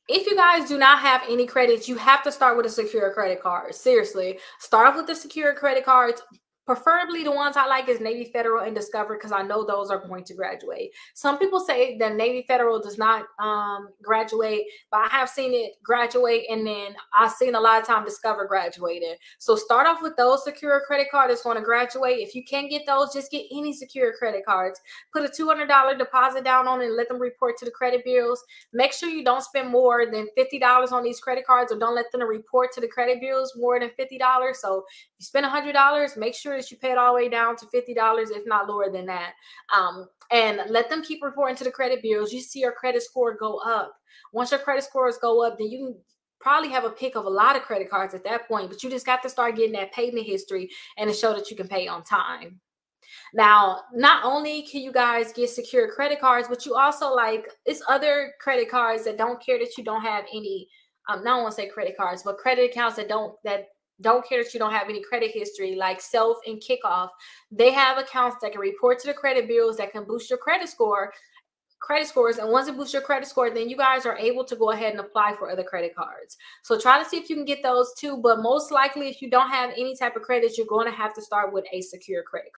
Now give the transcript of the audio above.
If you guys do not have any credits, you have to start with a secure credit card. Seriously, start off with the secure credit cards. Preferably the ones I like is Navy Federal and Discover, because I know those are going to graduate. Some people say that Navy Federal does not graduate, but I have seen it graduate, and then I've seen a lot of time Discover graduated. So start off with those secure credit card that's going to graduate. If you can't get those, just get any secure credit cards. Put a $200 deposit down on it and let them report to the credit bureaus. Make sure you don't spend more than $50 on these credit cards, or don't let them report to the credit bureaus more than $50. So if you spend $100, make sure that you pay it all the way down to $50, if not lower than that. And let them keep reporting to the credit bureaus. You see your credit score go up. Once your credit scores go up, then you can probably have a pick of a lot of credit cards at that point, but you just got to start getting that payment history and to show that you can pay on time. Now, not only can you guys get secure credit cards, but you also, like, it's other credit cards that don't care that you don't have any, not want to say credit cards, but credit accounts that don't care that you don't have any credit history, like Self and Kickoff. They have accounts that can report to the credit bureaus that can boost your credit scores. And once it boosts your credit score, then you guys are able to go ahead and apply for other credit cards. So try to see if you can get those too. But most likely, if you don't have any type of credit, you're going to have to start with a secure credit card.